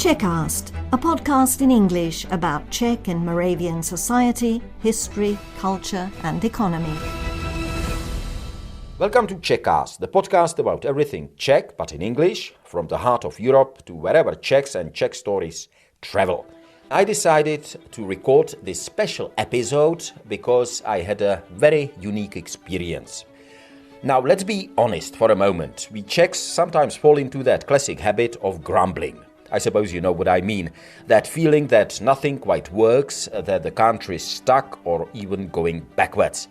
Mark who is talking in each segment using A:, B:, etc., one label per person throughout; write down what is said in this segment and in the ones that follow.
A: Czechast, a podcast in English about Czech and Moravian society, history, culture and economy.
B: Welcome to Czechast, the podcast about everything Czech, but in English, from the heart of Europe to wherever Czechs and Czech stories travel. I decided to record this special episode because I had a very unique experience. Now, let's be honest for a moment. We Czechs sometimes fall into that classic habit of grumbling. I suppose you know what I mean. That feeling that nothing quite works, that the country is stuck or even going backwards.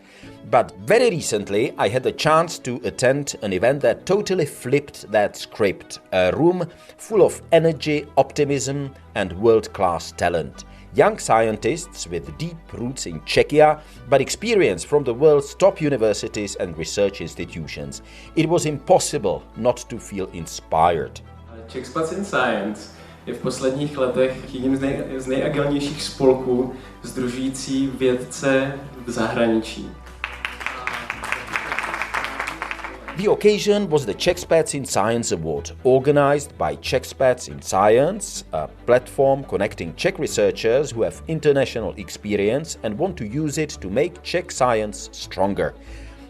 B: But very recently, I had the chance to attend an event that totally flipped that script. A room full of energy, optimism and world-class talent. Young scientists with deep roots in Czechia, but experience from the world's top universities and research institutions. It was impossible not to feel inspired.
C: Czechspats in Science je v posledních letech jedním z nejagilnějších spolků sdružující vědce v zahraničí.
B: The occasion was the Czechspats in Science Award, organized by Czechspats in Science, a platform connecting Czech researchers who have international experience and want to use it to make Czech science stronger.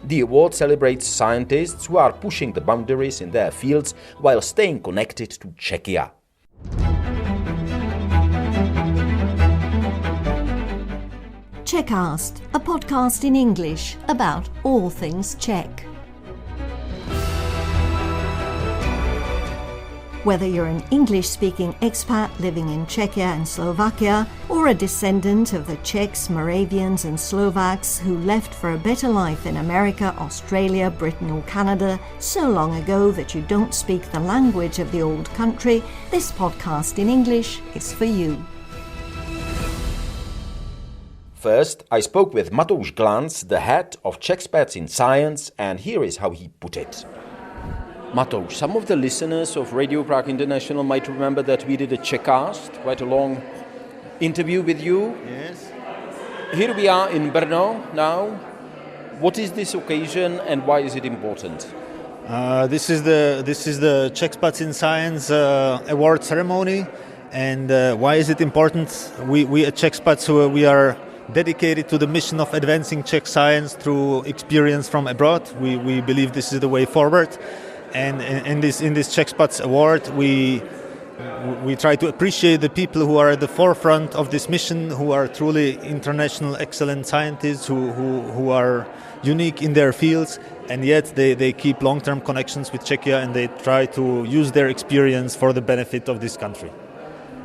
B: The award celebrates scientists who are pushing the boundaries in their fields while staying connected to Czechia.
A: Czechast, a podcast in English about all things Czech. Whether you're an English-speaking expat living in Czechia and Slovakia, or a descendant of the Czechs, Moravians and Slovaks who left for a better life in America, Australia, Britain or Canada so long ago that you don't speak the language of the old country, this podcast in English is for you.
B: First, I spoke with Matouš Glanz, the head of Czechspats in Science, and here is how he put it. Matouš, some of the listeners of Radio Prague International might remember that we did a Czechast, quite a long interview with you.
D: Yes.
B: Here we are in Brno now. What is this occasion and why is it important?
D: This is the Czechspats in Science award ceremony, and why is it important? We at Czechspats we are dedicated to the mission of advancing Czech science through experience from abroad. We believe this is the way forward. And in this Czechspats award, we try to appreciate the people who are at the forefront of this mission, who are truly international excellent scientists, who are unique in their fields, and yet they keep long-term connections with Czechia and they try to use their experience for the benefit of this country.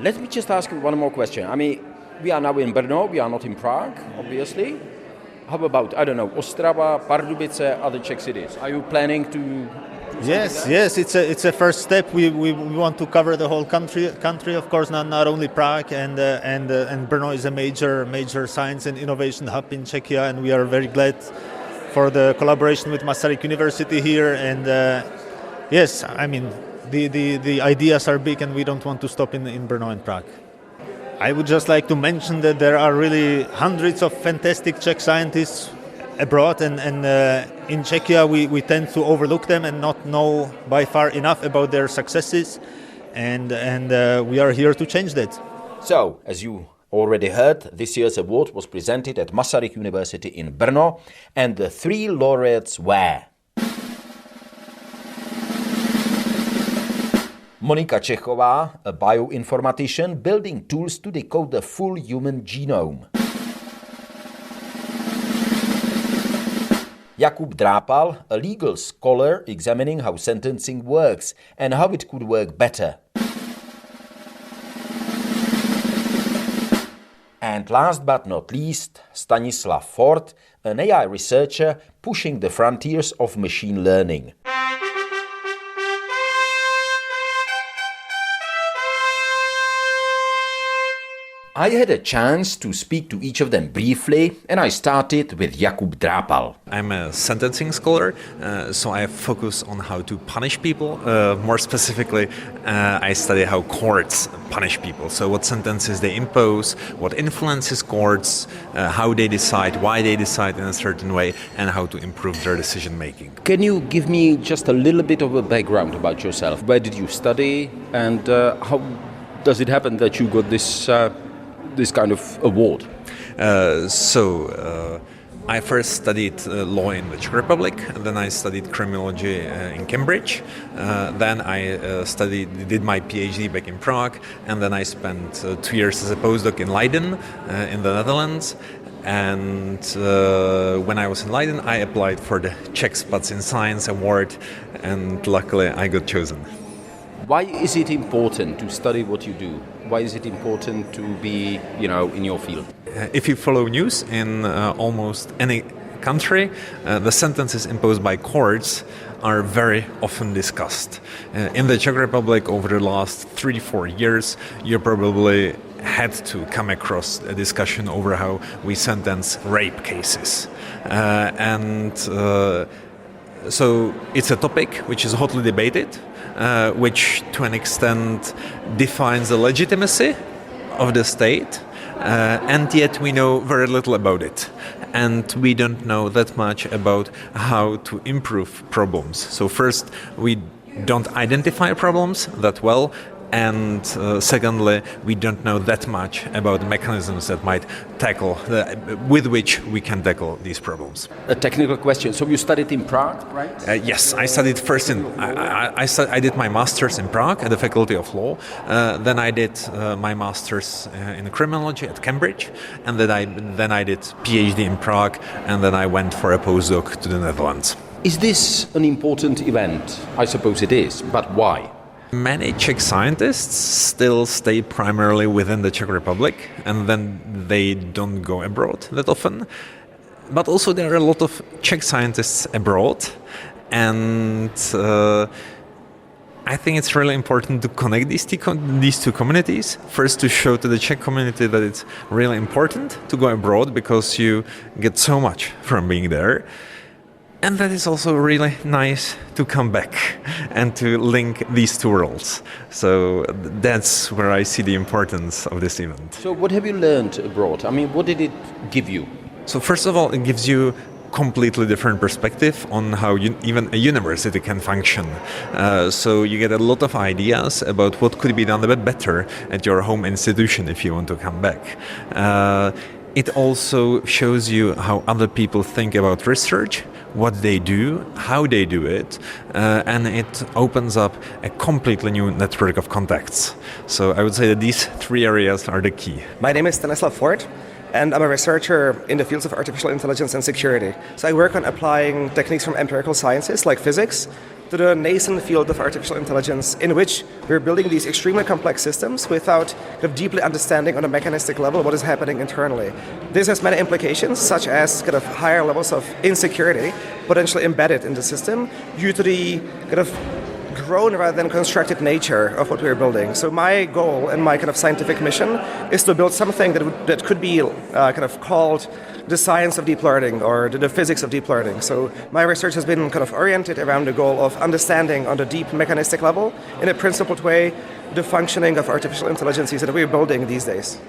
B: Let me just ask you one more question. I mean, we are now in Brno, we are not in Prague, obviously. How about, I don't know, Ostrava, Pardubice, other Czech cities? Are you planning to...
D: Yes, it's a first step. We want to cover the whole country. Of course, not only Prague, and Brno is a major science and innovation hub in Czechia, and we are very glad for the collaboration with Masaryk University here. And yes, I mean the ideas are big, and we don't want to stop in Brno and Prague. I would just like to mention that there are really hundreds of fantastic Czech scientists abroad, and in Czechia we tend to overlook them and not know by far enough about their successes, and we are here to change that.
B: So, as you already heard, this year's award was presented at Masaryk University in Brno, and the three laureates were Monika Čechová, a bioinformatician building tools to decode the full human genome. Jakub Drápal, a legal scholar examining how sentencing works and how it could work better. And last but not least, Stanislav Ford, an AI researcher pushing the frontiers of machine learning. I had a chance to speak to each of them briefly, and I started with Jakub Drápal.
E: I'm a sentencing scholar, so I focus on how to punish people. More specifically, I study how courts punish people. So what sentences they impose, what influences courts, how they decide, why they decide in a certain way, and how to improve their decision making.
B: Can you give me just a little bit of a background about yourself? Where did you study and how does it happen that you got this kind of award?
E: I first studied law in the Czech Republic, and then I studied criminology in Cambridge. Then I did my PhD back in Prague, and then I spent 2 years as a postdoc in Leiden in the Netherlands. And when I was in Leiden, I applied for the Czechspats in Science Award, and luckily I got chosen.
B: Why is it important to study what you do? Why is it important to be, in your field?
E: If you follow news in almost any country, the sentences imposed by courts are very often discussed. In the Czech Republic, over the last 3-4 years, you probably had to come across a discussion over how we sentence rape cases. So it's a topic which is hotly debated, which to an extent defines the legitimacy of the state, and yet we know very little about it. And we don't know that much about how to improve problems. So first, we don't identify problems that well, and secondly, we don't know that much about mechanisms that might with which we can tackle these problems.
B: A technical question. So you studied in Prague, right?
E: Yes, I studied first I did my master's in Prague at the Faculty of Law. Then I did my master's in criminology at Cambridge, and then I did PhD in Prague, and then I went for a postdoc to the Netherlands.
B: Is this an important event? I suppose it is, but why?
E: Many Czech scientists still stay primarily within the Czech Republic, and then they don't go abroad that often. But also there are a lot of Czech scientists abroad, and I think it's really important to connect these two communities. First, to show to the Czech community that it's really important to go abroad because you get so much from being there. And that is also really nice to come back and to link these two worlds. So that's where I see the importance of this event.
B: So what have you learned abroad? I mean, what did it give you?
E: So first of all, it gives you completely different perspective on how even a university can function. So you get a lot of ideas about what could be done a bit better at your home institution if you want to come back. It also shows you how other people think about research, what they do, how they do it, and it opens up a completely new network of contacts. So I would say that these three areas are the key.
F: My name is Stanislav Ford, and I'm a researcher in the fields of artificial intelligence and security. So I work on applying techniques from empirical sciences like physics to the nascent field of artificial intelligence, in which we're building these extremely complex systems without deeply understanding on a mechanistic level what is happening internally. This has many implications, such as higher levels of insecurity potentially embedded in the system due to the grown rather than constructed nature of what we're building. So my goal and my scientific mission is to build something that could be called the science of deep learning or the physics of deep learning. So my research has been oriented around the goal of understanding on the deep mechanistic level, in a principled way, the functioning of artificial intelligences that we're building these days.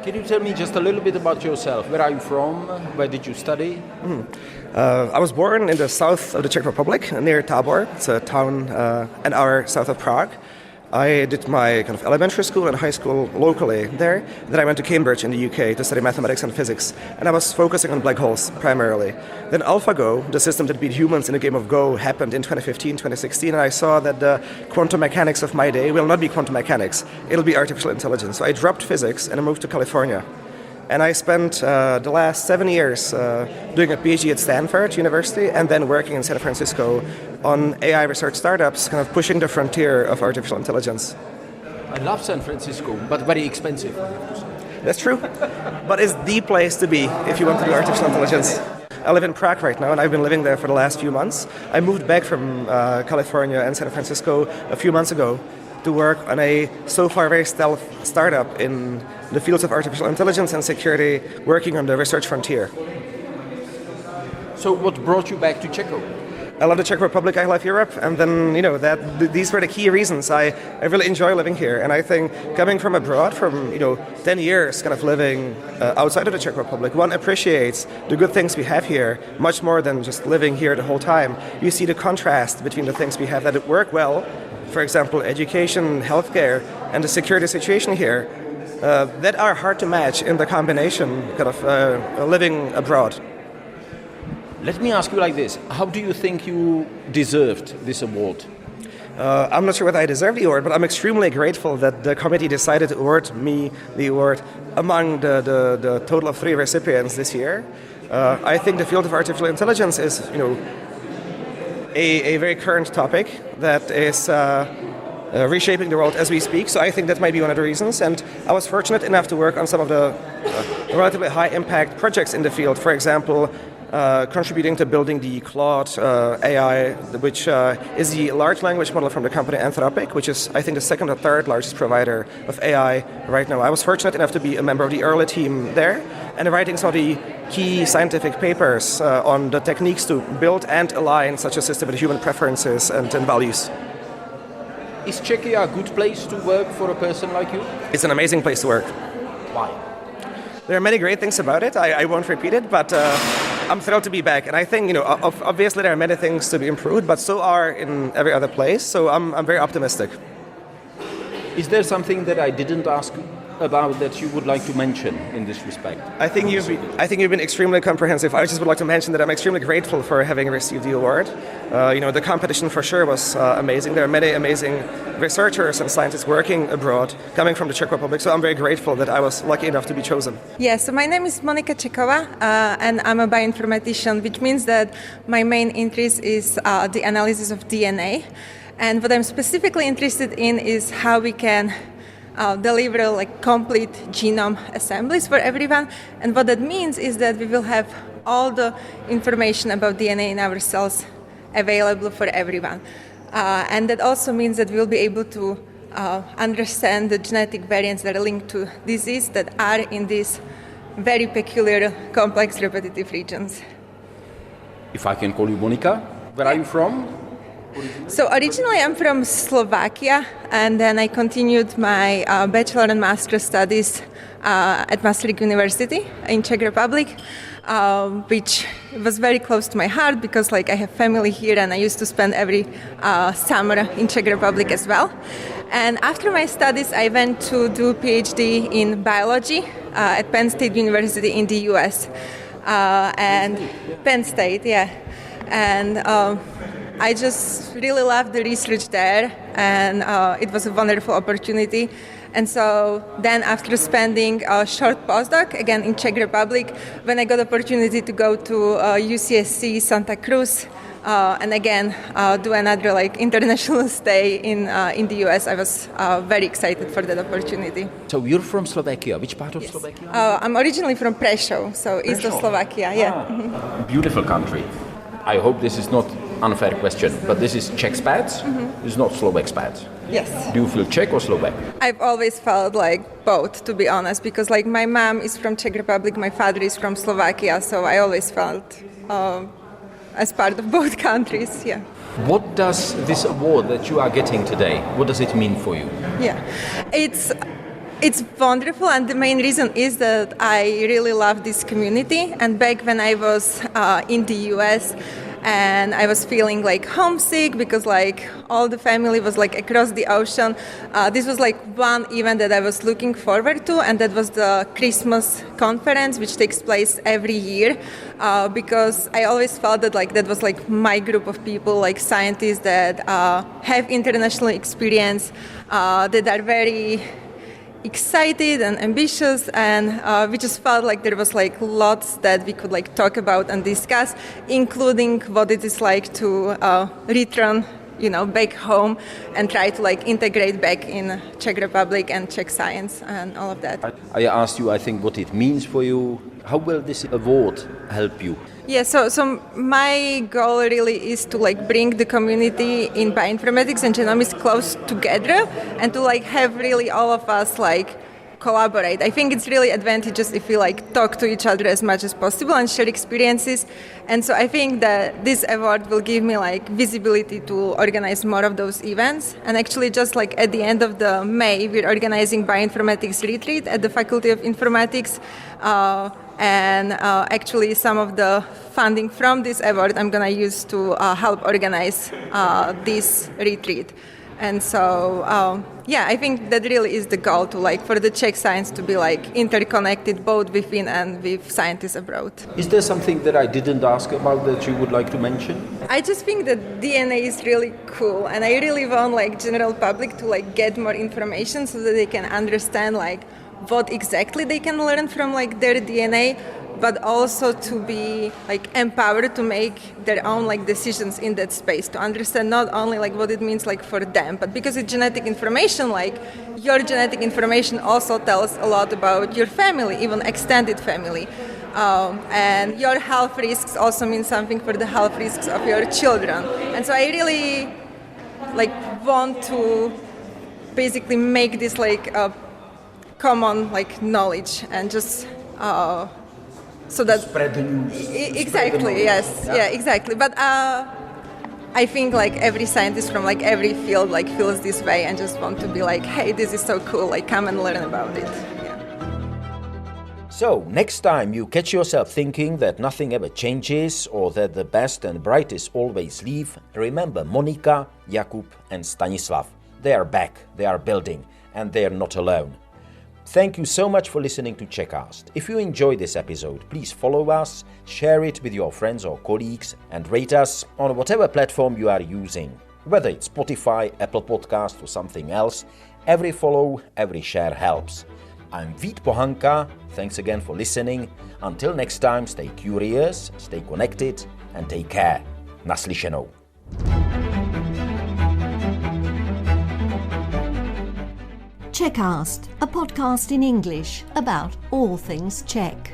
B: Can you tell me just a little bit about yourself? Where are you from? Where did you study?
F: I was born in the south of the Czech Republic, near Tábor. It's a town an hour south of Prague. I did my elementary school and high school locally there. Then I went to Cambridge in the UK to study mathematics and physics, and I was focusing on black holes primarily. Then AlphaGo, the system that beat humans in a game of Go, happened in 2015, 2016, and I saw that the quantum mechanics of my day will not be quantum mechanics, it'll be artificial intelligence. So I dropped physics and I moved to California. And I spent the last 7 years doing a PhD at Stanford University and then working in San Francisco on AI research startups, pushing the frontier of artificial intelligence.
B: I love San Francisco, but very expensive.
F: That's true, but it's the place to be if you want to do artificial intelligence. I live in Prague right now, and I've been living there for the last few months. I moved back from California and San Francisco a few months ago to work on a so far very stealth startup in the fields of artificial intelligence and security, working on the research frontier.
B: So what brought you back to Czechia?
F: I love the Czech Republic, I love Europe, and then these were the key reasons. I really enjoy living here, and I think coming from abroad, from 10 years living outside of the Czech Republic, one appreciates the good things we have here much more than just living here the whole time. You see the contrast between the things we have that work well, for example, education, healthcare, and the security situation here that are hard to match in the combination kind of living abroad.
B: Let me ask you like this. How do you think you deserved this award?
F: I'm not sure whether I deserve the award, but I'm extremely grateful that the committee decided to award me the award among the total of 3 recipients this year. I think the field of artificial intelligence is, a very current topic that is reshaping the world as we speak. So I think that might be one of the reasons. And I was fortunate enough to work on some of the relatively high-impact projects in the field. For example, contributing to building the Claude AI, which is the large language model from the company Anthropic, which is, I think, the second or third largest provider of AI right now. I was fortunate enough to be a member of the early team there and writing some of the key scientific papers on the techniques to build and align such a system with human preferences and values.
B: Is Czechia a good place to work for a person like you?
F: It's an amazing place to work.
B: Why?
F: There are many great things about it. I won't repeat it, but I'm thrilled to be back. And I think, obviously there are many things to be improved, but so are in every other place. So I'm very optimistic.
B: Is there something that I didn't ask about that you would like to mention in this respect?
F: I think you've been extremely comprehensive. I just would like to mention that I'm extremely grateful for having received the award. The competition for sure was amazing. There are many amazing researchers and scientists working abroad, coming from the Czech Republic. So I'm very grateful that I was lucky enough to be chosen.
G: Yeah, so my name is Monika Čeková, and I'm a bioinformatician, which means that my main interest is the analysis of DNA. And what I'm specifically interested in is how we can deliver like complete genome assemblies for everyone. And what that means is that we will have all the information about DNA in our cells available for everyone. And that also means that we'll be able to understand the genetic variants that are linked to disease that are in these very peculiar, complex, repetitive regions.
B: If I can call you Monika, where are you from?
G: So originally I'm from Slovakia, and then I continued my bachelor and master studies at Maastricht University in Czech Republic, which was very close to my heart because I have family here and I used to spend every summer in Czech Republic as well. And after my studies, I went to do a PhD in biology at Penn State University in the US. And Penn State, yeah. And I just really loved the research there, and it was a wonderful opportunity. And so then after spending a short postdoc, again in Czech Republic, when I got the opportunity to go to UCSC Santa Cruz, and again do another international stay in the US, I was very excited for that opportunity.
B: So you're from Slovakia. Which part of
G: Yes.
B: Slovakia?
G: I'm originally from Prešov, so east of Slovakia, yeah.
B: Beautiful country. I hope this is not unfair question, but this is Czechspats. This is not Slovakspats.
G: Yes.
B: Do you feel Czech or Slovak?
G: I've always felt like both, to be honest, because my mom is from Czech Republic, my father is from Slovakia, so I always felt as part of both countries, yeah.
B: What does this award that you are getting today, what does it mean for you?
G: Yeah, it's wonderful, and the main reason is that I really love this community. And back when I was in the US, and I was feeling homesick because all the family was across the ocean, this was one event that I was looking forward to, and that was the Christmas conference, which takes place every year, because I always felt that that was my group of people, scientists that have international experience, that are very excited and ambitious, and we just felt there was lots that we could talk about and discuss, including what it is to return back home and try to integrate back in Czech Republic and Czech science and all of that.
B: I asked you, I think, what it means for you. How will this award help you?
G: Yeah, so my goal really is to bring the community in bioinformatics and genomics close together, and to have really all of us collaborate. I think it's really advantageous if we talk to each other as much as possible and share experiences. And so I think that this award will give me visibility to organize more of those events. And actually just at the end of the May, we're organizing bioinformatics retreat at the Faculty of Informatics. And actually some of the funding from this award I'm going to use to help organize this retreat. And so, I think that really is the goal to for the Czech science to be interconnected both within and with scientists abroad.
B: Is there something that I didn't ask about that you would like to mention?
G: I just think that DNA is really cool, and I really want general public to get more information so that they can understand what exactly they can learn from their DNA, but also to be empowered to make their own decisions in that space, to understand not only what it means for them, but because it's genetic information, your genetic information also tells a lot about your family, even extended family. And your health risks also mean something for the health risks of your children. And so I really want to basically make this common knowledge and just so that
B: Spread the news.
G: Exactly, yes, yeah, exactly. But I think every scientist from every field feels this way and just want to be hey, this is so cool, come and learn about it. Yeah.
B: So, next time you catch yourself thinking that nothing ever changes or that the best and brightest always leave, remember Monika, Jakub and Stanislav. They are back, they are building, and they are not alone. Thank you so much for listening to Czechast. If you enjoyed this episode, please follow us, share it with your friends or colleagues, and rate us on whatever platform you are using. Whether it's Spotify, Apple Podcast or something else, every follow, every share helps. I'm Vít Pohanka. Thanks again for listening. Until next time, stay curious, stay connected, and take care. Naslyšenou.
A: Czechast, a podcast in English about all things Czech.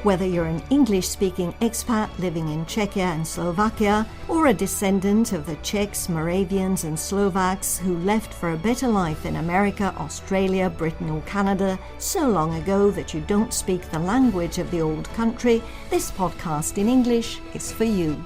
A: Whether you're an English-speaking expat living in Czechia and Slovakia, or a descendant of the Czechs, Moravians and Slovaks who left for a better life in America, Australia, Britain or Canada so long ago that you don't speak the language of the old country, this podcast in English is for you.